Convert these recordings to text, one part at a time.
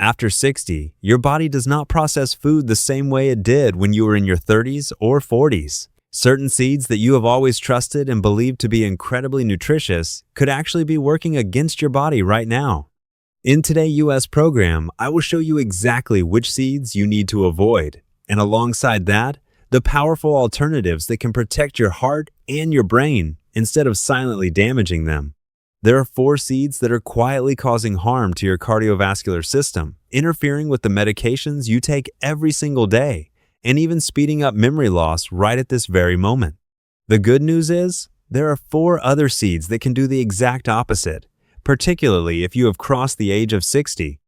After 60, your body does not process food the same way it did when you were in your 30s or 40s. Certain seeds that you have always trusted and believed to be incredibly nutritious could actually be working against your body right now. In today's US program, I will show you exactly which seeds you need to avoid, and alongside that, the powerful alternatives that can protect your heart and your brain instead of silently damaging them. There are 4 seeds that are quietly causing harm to your cardiovascular system, interfering with the medications you take every single day, and even speeding up memory loss right at this very moment. The good news is, there are 4 other seeds that can do the exact opposite, particularly if you have crossed the age of 60.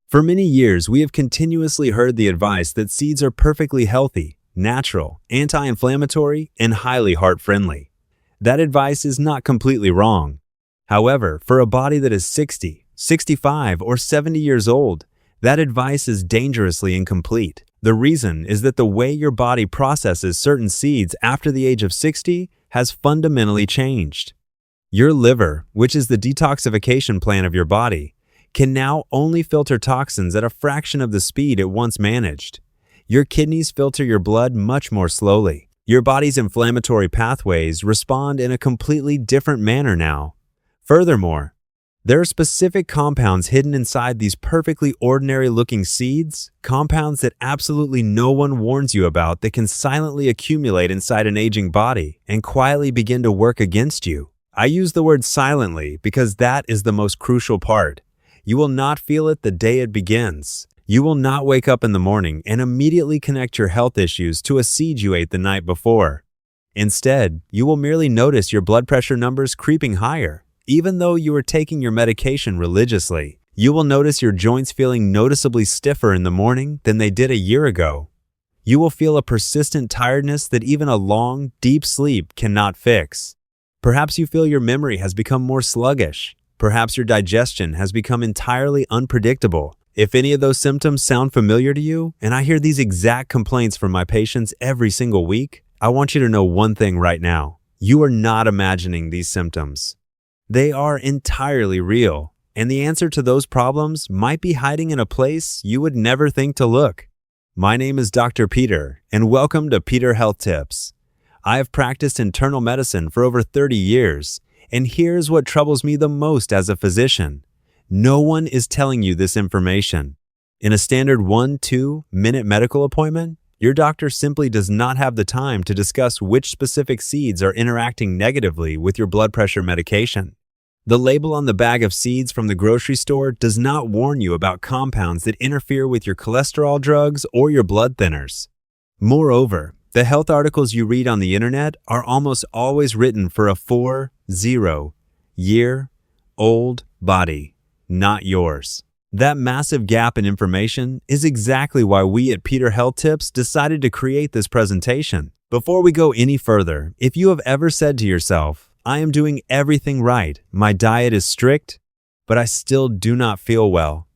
For many years, we have continuously heard the advice that seeds are perfectly healthy, natural, anti-inflammatory, and highly heart-friendly. That advice is not completely wrong. However, for a body that is 60, 65, or 70 years old, that advice is dangerously incomplete. The reason is that the way your body processes certain seeds after the age of 60 has fundamentally changed. Your liver, which is the detoxification plant of your body, can now only filter toxins at a fraction of the speed it once managed. Your kidneys filter your blood much more slowly. Your body's inflammatory pathways respond in a completely different manner now. Furthermore, there are specific compounds hidden inside these perfectly ordinary-looking seeds, compounds that absolutely no one warns you about that can silently accumulate inside an aging body and quietly begin to work against you. I use the word silently because that is the most crucial part. You will not feel it the day it begins. You will not wake up in the morning and immediately connect your health issues to a seed you ate the night before. Instead, you will merely notice your blood pressure numbers creeping higher. Even though you are taking your medication religiously, you will notice your joints feeling noticeably stiffer in the morning than they did a year ago. You will feel a persistent tiredness that even a long, deep sleep cannot fix. Perhaps you feel your memory has become more sluggish. Perhaps your digestion has become entirely unpredictable. If any of those symptoms sound familiar to you, and I hear these exact complaints from my patients every single week, I want you to know one thing right now. You are not imagining these symptoms. They are entirely real, and the answer to those problems might be hiding in a place you would never think to look. My name is Dr. Peter, and welcome to Peter Health Tips. I have practiced internal medicine for over 30 years, and here's what troubles me the most as a physician. No one is telling you this information. In a standard 1-2 minute medical appointment, your doctor simply does not have the time to discuss which specific seeds are interacting negatively with your blood pressure medication. The label on the bag of seeds from the grocery store does not warn you about compounds that interfere with your cholesterol drugs or your blood thinners. Moreover, the health articles you read on the internet are almost always written for a 40-year-old body, not yours. That massive gap in information is exactly why we at Peter Health Tips decided to create this presentation. Before we go any further, if you have ever said to yourself, I am doing everything right, my diet is strict, but I still do not feel well,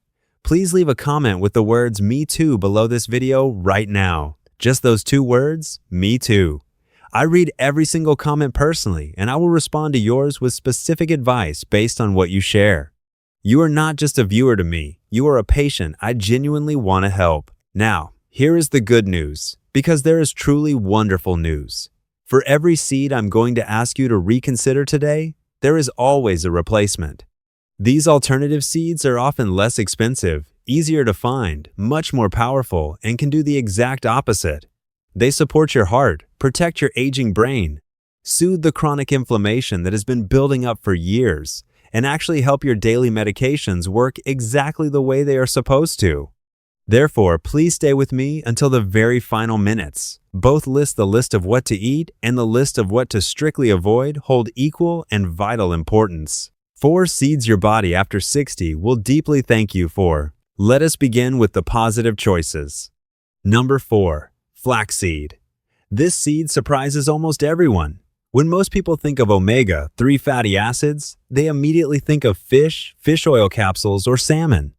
please leave a comment with the words "Me Too" below this video right now. Just those 2 words, "Me Too." I read every single comment personally, and I will respond to yours with specific advice based on what you share. You are not just a viewer to me, you are a patient I genuinely want to help. Now, here is the good news, because there is truly wonderful news. For every seed I'm going to ask you to reconsider today, there is always a replacement. These alternative seeds are often less expensive, easier to find, much more powerful, and can do the exact opposite. They support your heart, protect your aging brain, soothe the chronic inflammation that has been building up for years, and actually help your daily medications work exactly the way they are supposed to. Therefore, please stay with me until the very final minutes. Both the list of what to eat and the list of what to strictly avoid hold equal and vital importance. 4 seeds your body after 60 will deeply thank you for. Let us begin with the positive choices. Number 4, flaxseed. This seed surprises almost everyone. When most people think of omega-3 fatty acids, they immediately think of fish oil capsules, or salmon.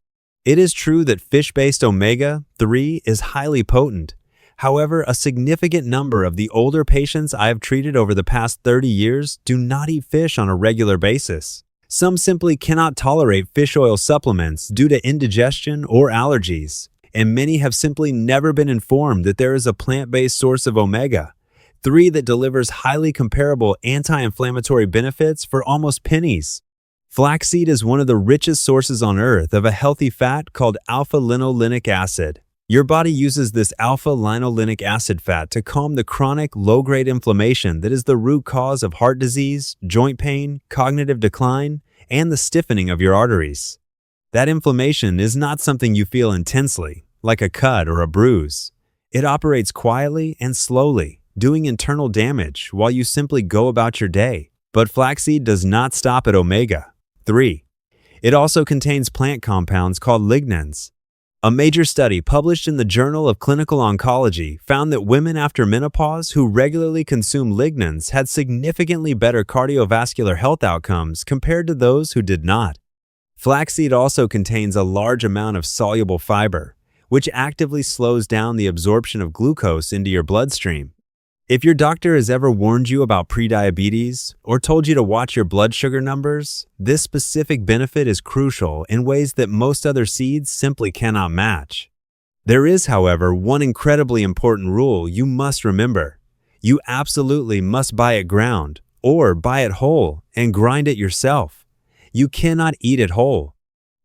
It is true that fish-based omega-3 is highly potent. However, a significant number of the older patients I have treated over the past 30 years do not eat fish on a regular basis. Some simply cannot tolerate fish oil supplements due to indigestion or allergies, and many have simply never been informed that there is a plant-based source of omega-3 that delivers highly comparable anti-inflammatory benefits for almost pennies. Flaxseed is one of the richest sources on earth of a healthy fat called alpha-linolenic acid. Your body uses this alpha-linolenic acid fat to calm the chronic, low-grade inflammation that is the root cause of heart disease, joint pain, cognitive decline, and the stiffening of your arteries. That inflammation is not something you feel intensely, like a cut or a bruise. It operates quietly and slowly, doing internal damage while you simply go about your day. But flaxseed does not stop at omega-3. It also contains plant compounds called lignans. A major study published in the Journal of Clinical Oncology found that women after menopause who regularly consume lignans had significantly better cardiovascular health outcomes compared to those who did not. Flaxseed also contains a large amount of soluble fiber, which actively slows down the absorption of glucose into your bloodstream. If your doctor has ever warned you about prediabetes or told you to watch your blood sugar numbers, this specific benefit is crucial in ways that most other seeds simply cannot match. There is, however, one incredibly important rule you must remember. You absolutely must buy it ground or buy it whole and grind it yourself. You cannot eat it whole.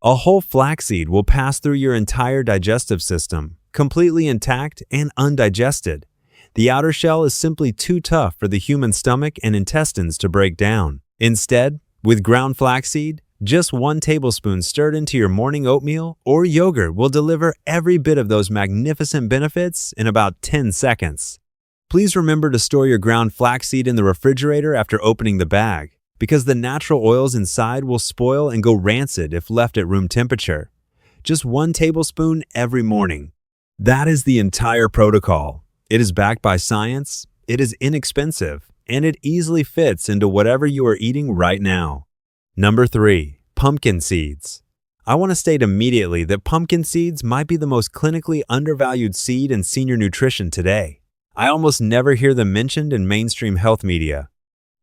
A whole flaxseed will pass through your entire digestive system, completely intact and undigested. The outer shell is simply too tough for the human stomach and intestines to break down. Instead, with ground flaxseed, just 1 tablespoon stirred into your morning oatmeal or yogurt will deliver every bit of those magnificent benefits in about 10 seconds. Please remember to store your ground flaxseed in the refrigerator after opening the bag, because the natural oils inside will spoil and go rancid if left at room temperature. Just 1 tablespoon every morning. That is the entire protocol. It is backed by science, it is inexpensive, and it easily fits into whatever you are eating right now. Number 3. Pumpkin seeds. I want to state immediately that pumpkin seeds might be the most clinically undervalued seed in senior nutrition today. I almost never hear them mentioned in mainstream health media.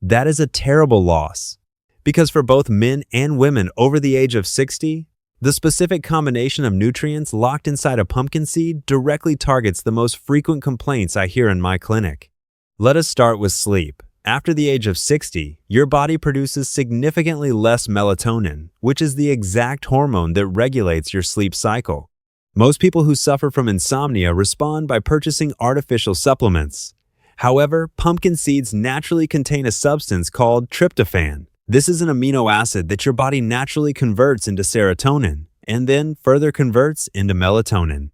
That is a terrible loss, because for both men and women over the age of 60, the specific combination of nutrients locked inside a pumpkin seed directly targets the most frequent complaints I hear in my clinic. Let us start with sleep. After the age of 60, your body produces significantly less melatonin, which is the exact hormone that regulates your sleep cycle. Most people who suffer from insomnia respond by purchasing artificial supplements. However, pumpkin seeds naturally contain a substance called tryptophan. This is an amino acid that your body naturally converts into serotonin and then further converts into melatonin.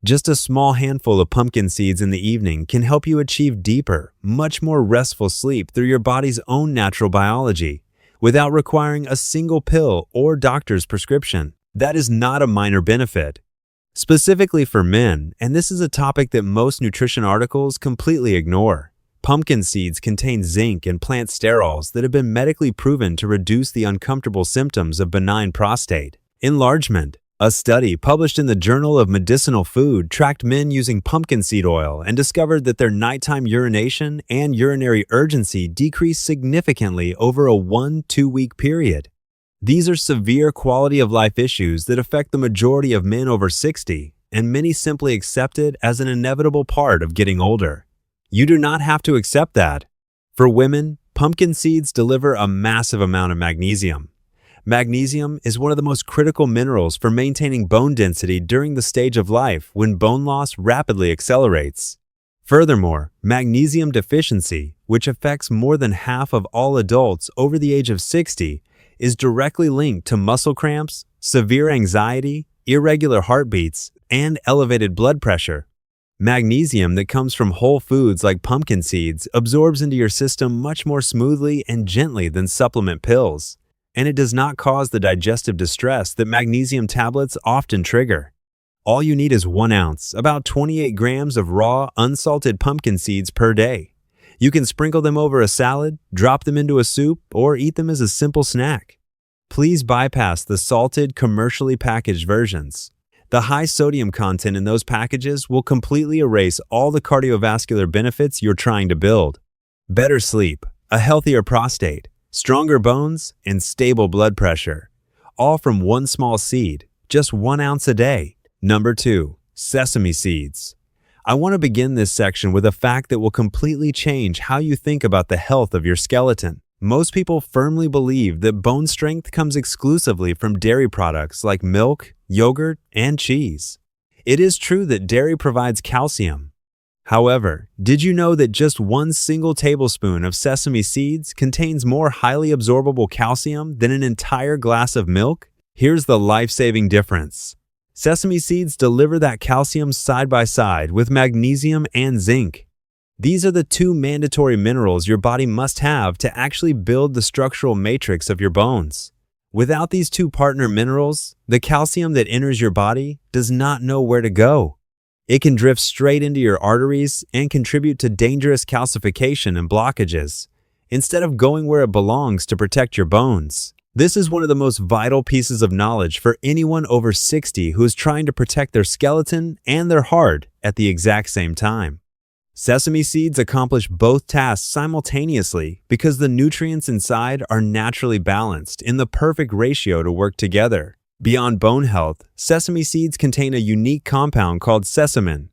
Just a small handful of pumpkin seeds in the evening can help you achieve deeper, much more restful sleep through your body's own natural biology, without requiring a single pill or doctor's prescription. That is not a minor benefit. Specifically for men, and this is a topic that most nutrition articles completely ignore, pumpkin seeds contain zinc and plant sterols that have been medically proven to reduce the uncomfortable symptoms of benign prostate enlargement. A study published in the Journal of Medicinal Food tracked men using pumpkin seed oil and discovered that their nighttime urination and urinary urgency decreased significantly over a 1-2 week period. These are severe quality of life issues that affect the majority of men over 60, and many simply accept it as an inevitable part of getting older. You do not have to accept that. For women, pumpkin seeds deliver a massive amount of magnesium. Magnesium is one of the most critical minerals for maintaining bone density during the stage of life when bone loss rapidly accelerates. Furthermore, magnesium deficiency, which affects more than half of all adults over the age of 60, is directly linked to muscle cramps, severe anxiety, irregular heartbeats, and elevated blood pressure. Magnesium that comes from whole foods like pumpkin seeds absorbs into your system much more smoothly and gently than supplement pills, and it does not cause the digestive distress that magnesium tablets often trigger. All you need is 1 ounce, about 28 grams of raw, unsalted pumpkin seeds per day. You can sprinkle them over a salad, drop them into a soup, or eat them as a simple snack. Please bypass the salted, commercially packaged versions. The high sodium content in those packages will completely erase all the cardiovascular benefits you're trying to build. Better sleep, a healthier prostate, stronger bones, and stable blood pressure. All from one small seed, just 1 ounce a day. Number 2. Sesame seeds. I want to begin this section with a fact that will completely change how you think about the health of your skeleton. Most people firmly believe that bone strength comes exclusively from dairy products like milk, yogurt, and cheese. It is true that dairy provides calcium. However, did you know that just 1 single tablespoon of sesame seeds contains more highly absorbable calcium than an entire glass of milk? Here's the life-saving difference. Sesame seeds deliver that calcium side by side with magnesium and zinc. These are the 2 mandatory minerals your body must have to actually build the structural matrix of your bones. Without these 2 partner minerals, the calcium that enters your body does not know where to go. It can drift straight into your arteries and contribute to dangerous calcification and blockages, instead of going where it belongs to protect your bones. This is one of the most vital pieces of knowledge for anyone over 60 who is trying to protect their skeleton and their heart at the exact same time. Sesame seeds accomplish both tasks simultaneously because the nutrients inside are naturally balanced in the perfect ratio to work together. Beyond bone health, sesame seeds contain a unique compound called sesame.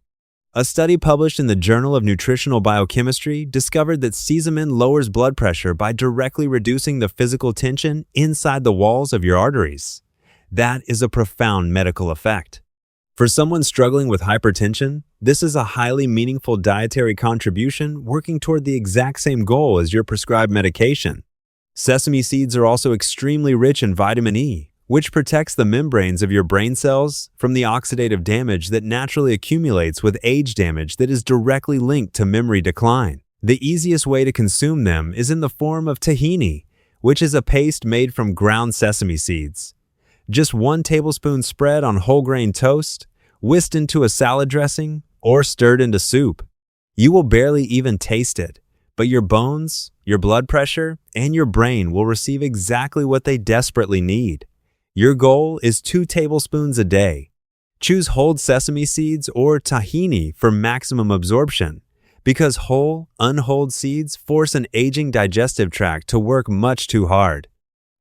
A study published in the Journal of Nutritional Biochemistry discovered that sesame lowers blood pressure by directly reducing the physical tension inside the walls of your arteries. That is a profound medical effect. For someone struggling with hypertension, this is a highly meaningful dietary contribution working toward the exact same goal as your prescribed medication. Sesame seeds are also extremely rich in vitamin E, which protects the membranes of your brain cells from the oxidative damage that naturally accumulates with age damage that is directly linked to memory decline. The easiest way to consume them is in the form of tahini, which is a paste made from ground sesame seeds. Just 1 tablespoon spread on whole grain toast, whisked into a salad dressing, or stirred into soup. You will barely even taste it, but your bones, your blood pressure, and your brain will receive exactly what they desperately need. Your goal is 2 tablespoons a day. Choose whole sesame seeds or tahini for maximum absorption, because whole, unwhole seeds force an aging digestive tract to work much too hard.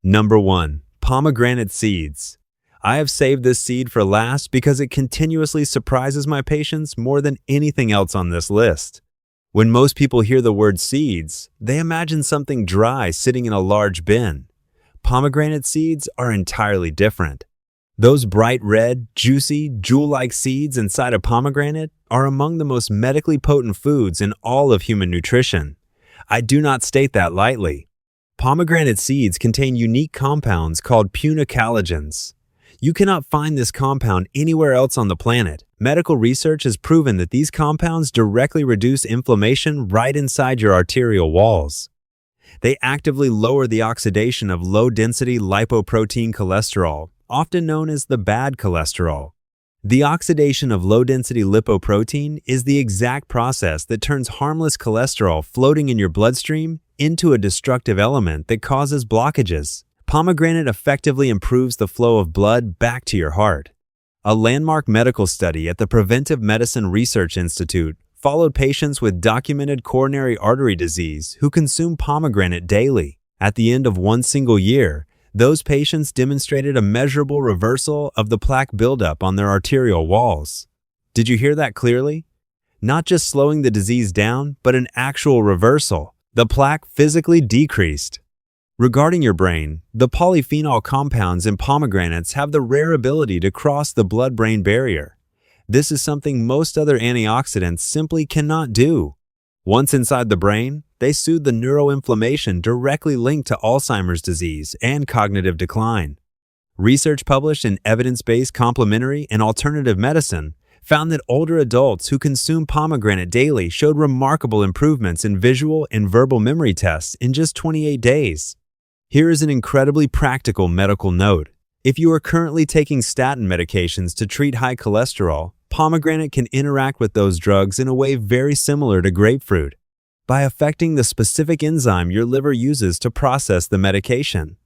Number 1. Pomegranate seeds. I have saved this seed for last because it continuously surprises my patients more than anything else on this list. When most people hear the word seeds, they imagine something dry sitting in a large bin. Pomegranate seeds are entirely different. Those bright red, juicy, jewel-like seeds inside a pomegranate are among the most medically potent foods in all of human nutrition. I do not state that lightly. Pomegranate seeds contain unique compounds called punicalagins. You cannot find this compound anywhere else on the planet. Medical research has proven that these compounds directly reduce inflammation right inside your arterial walls. They actively lower the oxidation of low-density lipoprotein cholesterol, often known as the bad cholesterol. The oxidation of low-density lipoprotein is the exact process that turns harmless cholesterol floating in your bloodstream into a destructive element that causes blockages. Pomegranate effectively improves the flow of blood back to your heart. A landmark medical study at the Preventive Medicine Research Institute followed patients with documented coronary artery disease who consumed pomegranate daily. At the end of 1 single year, those patients demonstrated a measurable reversal of the plaque buildup on their arterial walls. Did you hear that clearly? Not just slowing the disease down, but an actual reversal. The plaque physically decreased. Regarding your brain, the polyphenol compounds in pomegranates have the rare ability to cross the blood-brain barrier. This is something most other antioxidants simply cannot do. Once inside the brain, they soothe the neuroinflammation directly linked to Alzheimer's disease and cognitive decline. Research published in Evidence-Based Complementary and Alternative Medicine found that older adults who consumed pomegranate daily showed remarkable improvements in visual and verbal memory tests in just 28 days. Here is an incredibly practical medical note. If you are currently taking statin medications to treat high cholesterol, pomegranate can interact with those drugs in a way very similar to grapefruit, by affecting the specific enzyme your liver uses to process the medication.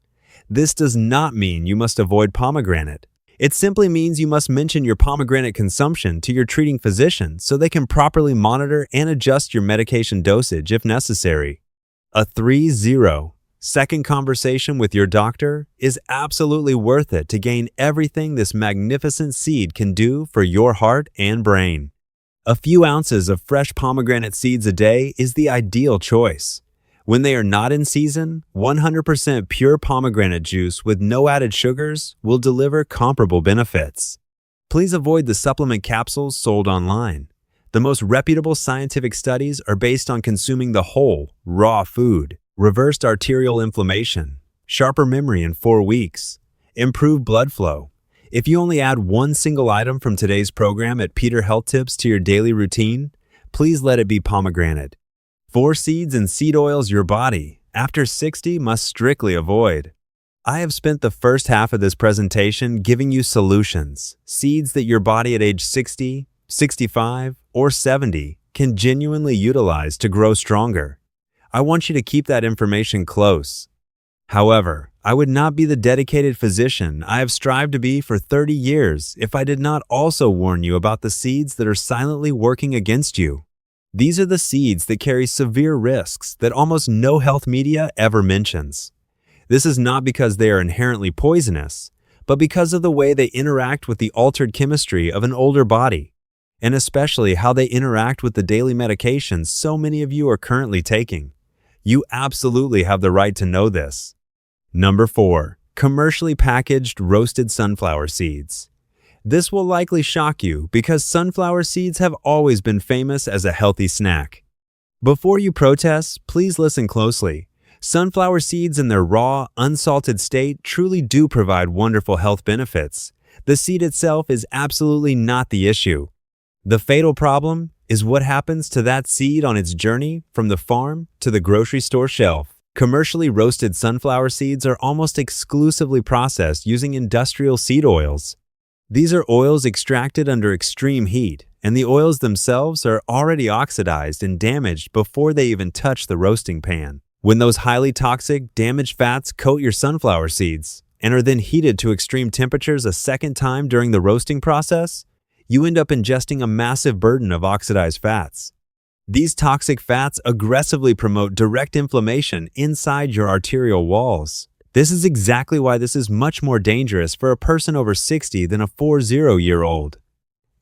This does not mean you must avoid pomegranate. It simply means you must mention your pomegranate consumption to your treating physician so they can properly monitor and adjust your medication dosage if necessary. A 3-0 second conversation with your doctor is absolutely worth it to gain everything this magnificent seed can do for your heart and brain. A few ounces of fresh pomegranate seeds a day is the ideal choice. When they are not in season, 100% pure pomegranate juice with no added sugars will deliver comparable benefits. Please avoid the supplement capsules sold online. The most reputable scientific studies are based on consuming the whole, raw food. Reversed arterial inflammation, sharper memory in 4 weeks, improved blood flow. If you only add one single item from today's program at Peter Health Tips to your daily routine, please let it be pomegranate. 4 seeds and seed oils your body, after 60, must strictly avoid. I have spent the first half of this presentation giving you solutions, seeds that your body at age 60, 65, or 70 can genuinely utilize to grow stronger. I want you to keep that information close. However, I would not be the dedicated physician I have strived to be for 30 years if I did not also warn you about the seeds that are silently working against you. These are the seeds that carry severe risks that almost no health media ever mentions. This is not because they are inherently poisonous, but because of the way they interact with the altered chemistry of an older body, and especially how they interact with the daily medications so many of you are currently taking. You absolutely have the right to know this. Number 4. Commercially packaged roasted sunflower seeds. This will likely shock you because sunflower seeds have always been famous as a healthy snack. Before you protest, please listen closely. Sunflower seeds in their raw, unsalted state truly do provide wonderful health benefits. The seed itself is absolutely not the issue. The fatal problem is what happens to that seed on its journey from the farm to the grocery store shelf. Commercially roasted sunflower seeds are almost exclusively processed using industrial seed oils. These are oils extracted under extreme heat, and the oils themselves are already oxidized and damaged before they even touch the roasting pan. When those highly toxic, damaged fats coat your sunflower seeds and are then heated to extreme temperatures a second time during the roasting process, you end up ingesting a massive burden of oxidized fats. These toxic fats aggressively promote direct inflammation inside your arterial walls. This is exactly why this is much more dangerous for a person over 60 than a 40-year-old.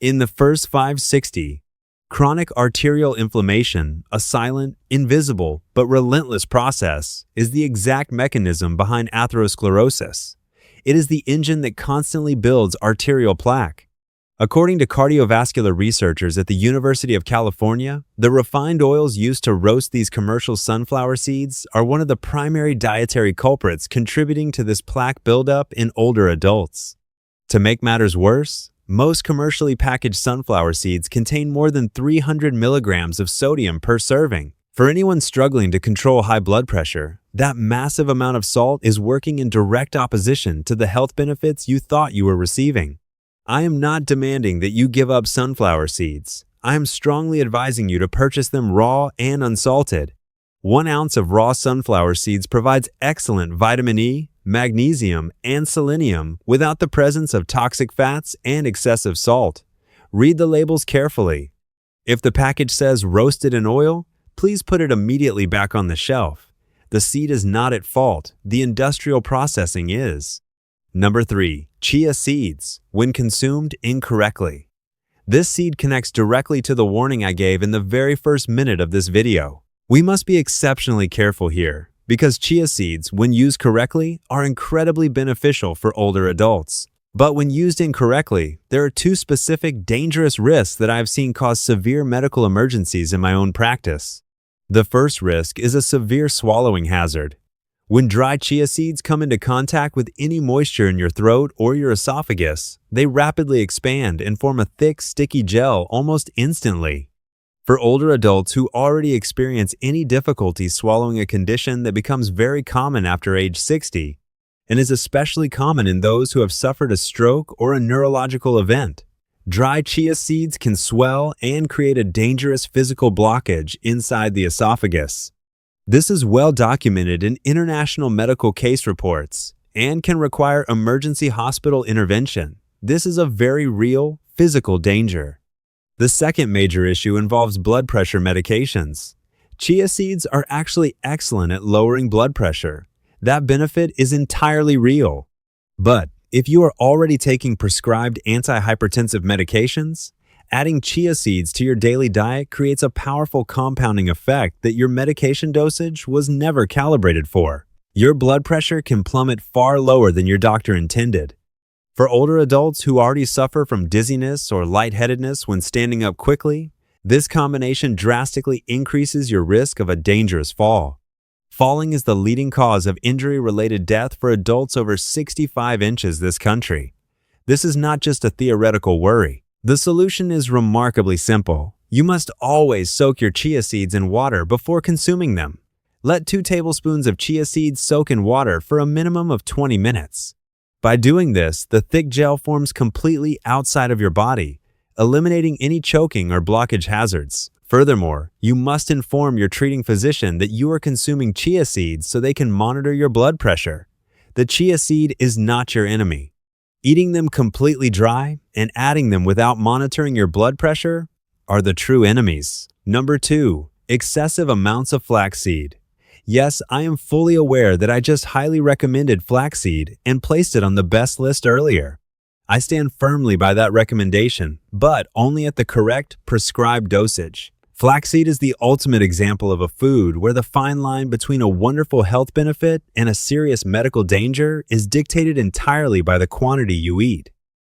In the first 560, chronic arterial inflammation, a silent, invisible, but relentless process, is the exact mechanism behind atherosclerosis. It is the engine that constantly builds arterial plaque. According to cardiovascular researchers at the University of California, the refined oils used to roast these commercial sunflower seeds are one of the primary dietary culprits contributing to this plaque buildup in older adults. To make matters worse, most commercially packaged sunflower seeds contain more than 300 milligrams of sodium per serving. For anyone struggling to control high blood pressure, that massive amount of salt is working in direct opposition to the health benefits you thought you were receiving. I am not demanding that you give up sunflower seeds. I am strongly advising you to purchase them raw and unsalted. 1 ounce of raw sunflower seeds provides excellent vitamin E, magnesium, and selenium without the presence of toxic fats and excessive salt. Read the labels carefully. If the package says roasted in oil, please put it immediately back on the shelf. The seed is not at fault. The industrial processing is. Number 3. Chia seeds, when consumed incorrectly. This seed connects directly to the warning I gave in the very first minute of this video. We must be exceptionally careful here, because chia seeds, when used correctly, are incredibly beneficial for older adults. But when used incorrectly, there are 2 specific dangerous risks that I have seen cause severe medical emergencies in my own practice. The first risk is a severe swallowing hazard. When dry chia seeds come into contact with any moisture in your throat or your esophagus, they rapidly expand and form a thick, sticky gel almost instantly. For older adults who already experience any difficulty swallowing a condition that becomes very common after age 60, and is especially common in those who have suffered a stroke or a neurological event, dry chia seeds can swell and create a dangerous physical blockage inside the esophagus. This is well documented in international medical case reports and can require emergency hospital intervention. This is a very real, physical danger. The second major issue involves blood pressure medications. Chia seeds are actually excellent at lowering blood pressure. that benefit is entirely real. But if you are already taking prescribed antihypertensive medications, adding chia seeds to your daily diet creates a powerful compounding effect that your medication dosage was never calibrated for. Your blood pressure can plummet far lower than your doctor intended. For older adults who already suffer from dizziness or lightheadedness when standing up quickly, this combination drastically increases your risk of a dangerous fall. Falling is the leading cause of injury-related death for adults over 65 inches this country. This is not just a theoretical worry. The solution is remarkably simple. You must always soak your chia seeds in water before consuming them. Let 2 tablespoons of chia seeds soak in water for a minimum of 20 minutes. By doing this, the thick gel forms completely outside of your body, eliminating any choking or blockage hazards. Furthermore, you must inform your treating physician that you are consuming chia seeds so they can monitor your blood pressure. The chia seed is not your enemy. Eating them completely dry and adding them without monitoring your blood pressure are the true enemies. Number 2. Excessive amounts of flaxseed. Yes, I am fully aware that I just highly recommended flaxseed and placed it on the best list earlier. I stand firmly by that recommendation, but only at the correct, prescribed dosage. Flaxseed is the ultimate example of a food where the fine line between a wonderful health benefit and a serious medical danger is dictated entirely by the quantity you eat.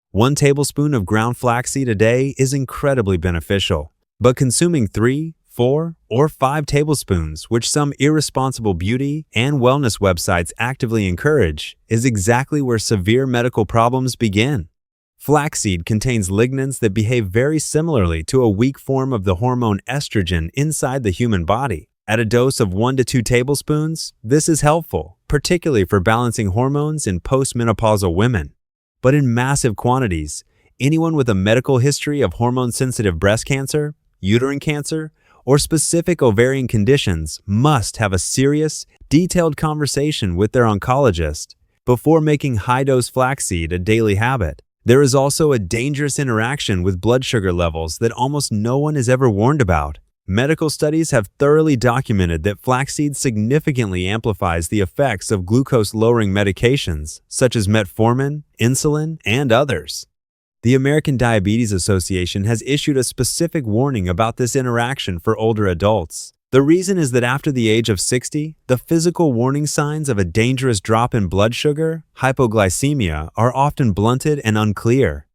1 tablespoon of ground flaxseed a day is incredibly beneficial, but consuming 3, 4, or 5 tablespoons, which some irresponsible beauty and wellness websites actively encourage, is exactly where severe medical problems begin. Flaxseed contains lignans that behave very similarly to a weak form of the hormone estrogen inside the human body. At a dose of 1 to 2 tablespoons, this is helpful, particularly for balancing hormones in postmenopausal women. But in massive quantities, anyone with a medical history of hormone-sensitive breast cancer, uterine cancer, or specific ovarian conditions must have a serious, detailed conversation with their oncologist before making high-dose flaxseed a daily habit. There is also a dangerous interaction with blood sugar levels that almost no one is ever warned about. Medical studies have thoroughly documented that flaxseed significantly amplifies the effects of glucose-lowering medications such as metformin, insulin, and others. The American Diabetes Association has issued a specific warning about this interaction for older adults. The reason is that after the age of 60, the physical warning signs of a dangerous drop in blood sugar, hypoglycemia, are often blunted and unclear.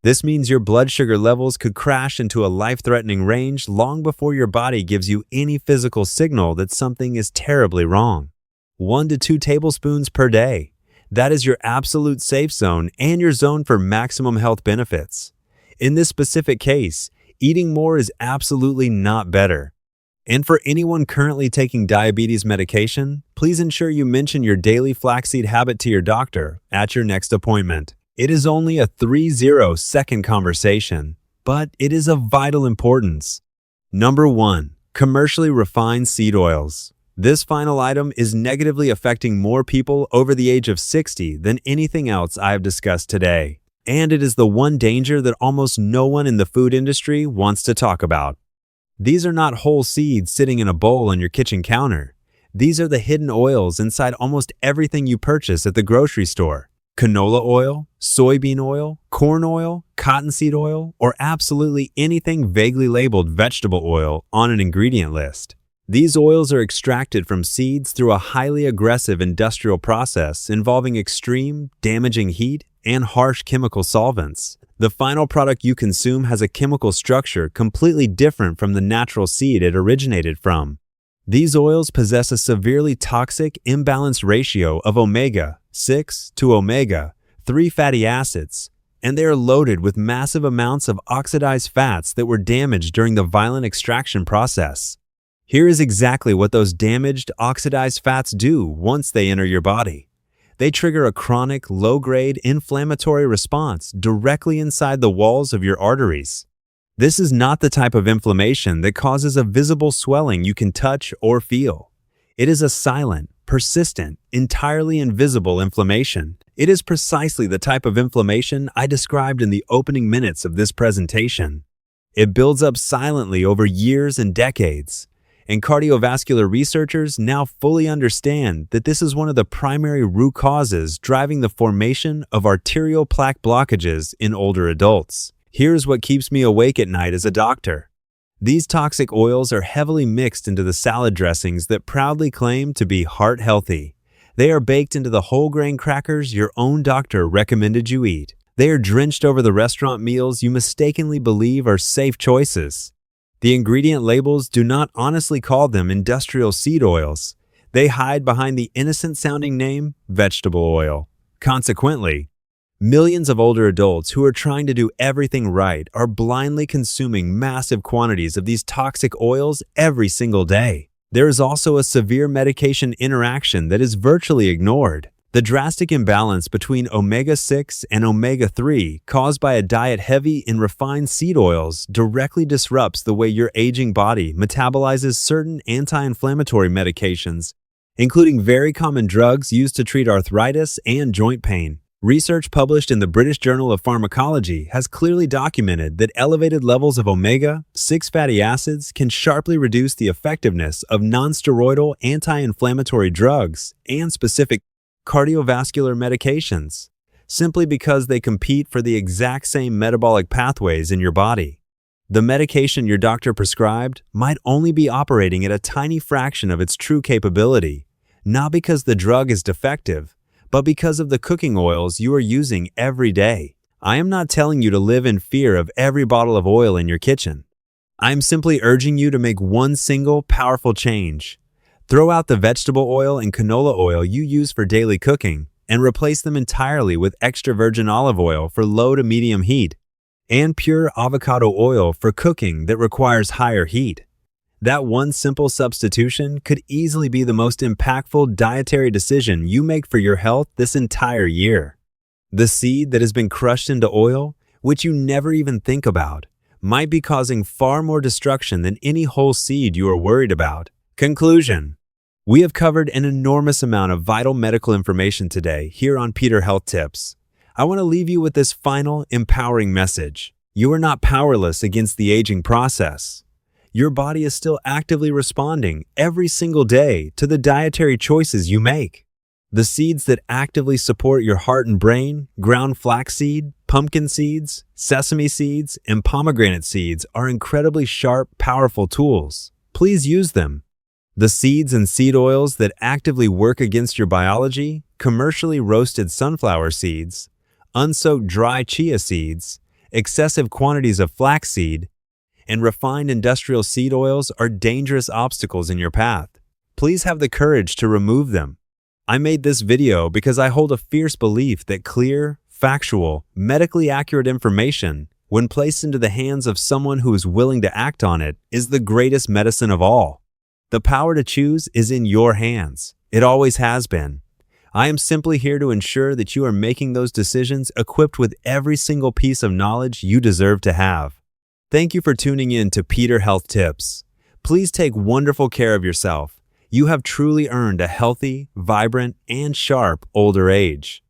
This means your blood sugar levels could crash into a life-threatening range long before your body gives you any physical signal that something is terribly wrong. 1 to 2 tablespoons per day. That is your absolute safe zone and your zone for maximum health benefits. In this specific case, eating more is absolutely not better. And for anyone currently taking diabetes medication, please ensure you mention your daily flaxseed habit to your doctor at your next appointment. It is only a 30-second conversation, but it is of vital importance. Number 1. Commercially refined seed oils. This final item is negatively affecting more people over the age of 60 than anything else I have discussed today. And it is the one danger that almost no one in the food industry wants to talk about. These are not whole seeds sitting in a bowl on your kitchen counter. These are the hidden oils inside almost everything you purchase at the grocery store. Canola oil, soybean oil, corn oil, cottonseed oil, or absolutely anything vaguely labeled vegetable oil on an ingredient list. These oils are extracted from seeds through a highly aggressive industrial process involving extreme, damaging heat and harsh chemical solvents. The final product you consume has a chemical structure completely different from the natural seed it originated from. These oils possess a severely toxic, imbalanced ratio of omega-6 to omega-3 fatty acids, and they are loaded with massive amounts of oxidized fats that were damaged during the violent extraction process. Here is exactly what those damaged, oxidized fats do once they enter your body. They trigger a chronic, low-grade inflammatory response directly inside the walls of your arteries. This is not the type of inflammation that causes a visible swelling you can touch or feel. It is a silent, persistent, entirely invisible inflammation. It is precisely the type of inflammation I described in the opening minutes of this presentation. It builds up silently over years and decades. And cardiovascular researchers now fully understand that this is one of the primary root causes driving the formation of arterial plaque blockages in older adults. Here's what keeps me awake at night as a doctor. These toxic oils are heavily mixed into the salad dressings that proudly claim to be heart healthy. They are baked into the whole grain crackers your own doctor recommended you eat. They are drenched over the restaurant meals you mistakenly believe are safe choices. The ingredient labels do not honestly call them industrial seed oils. They hide behind the innocent-sounding name vegetable oil. Consequently, millions of older adults who are trying to do everything right are blindly consuming massive quantities of these toxic oils every single day. There is also a severe medication interaction that is virtually ignored. The drastic imbalance between omega-6 and omega-3 caused by a diet heavy in refined seed oils directly disrupts the way your aging body metabolizes certain anti-inflammatory medications, including very common drugs used to treat arthritis and joint pain. Research published in the British Journal of Pharmacology has clearly documented that elevated levels of omega-6 fatty acids can sharply reduce the effectiveness of non-steroidal anti-inflammatory drugs and specific cardiovascular medications, simply because they compete for the exact same metabolic pathways in your body. The medication your doctor prescribed might only be operating at a tiny fraction of its true capability, not because the drug is defective, but because of the cooking oils you are using every day. I am not telling you to live in fear of every bottle of oil in your kitchen. I am simply urging you to make one single, powerful change. Throw out the vegetable oil and canola oil you use for daily cooking and replace them entirely with extra virgin olive oil for low to medium heat and pure avocado oil for cooking that requires higher heat. That one simple substitution could easily be the most impactful dietary decision you make for your health this entire year. The seed that has been crushed into oil, which you never even think about, might be causing far more destruction than any whole seed you are worried about. Conclusion. We have covered an enormous amount of vital medical information today here on Peter Health Tips. I want to leave you with this final, empowering message. You are not powerless against the aging process. Your body is still actively responding every single day to the dietary choices you make. The seeds that actively support your heart and brain, ground flaxseed, pumpkin seeds, sesame seeds, and pomegranate seeds are incredibly sharp, powerful tools. Please use them. The seeds and seed oils that actively work against your biology, commercially roasted sunflower seeds, unsoaked dry chia seeds, excessive quantities of flaxseed, and refined industrial seed oils are dangerous obstacles in your path. Please have the courage to remove them. I made this video because I hold a fierce belief that clear, factual, medically accurate information, when placed into the hands of someone who is willing to act on it, is the greatest medicine of all. The power to choose is in your hands. It always has been. I am simply here to ensure that you are making those decisions equipped with every single piece of knowledge you deserve to have. Thank you for tuning in to Peter Health Tips. Please take wonderful care of yourself. You have truly earned a healthy, vibrant, and sharp older age.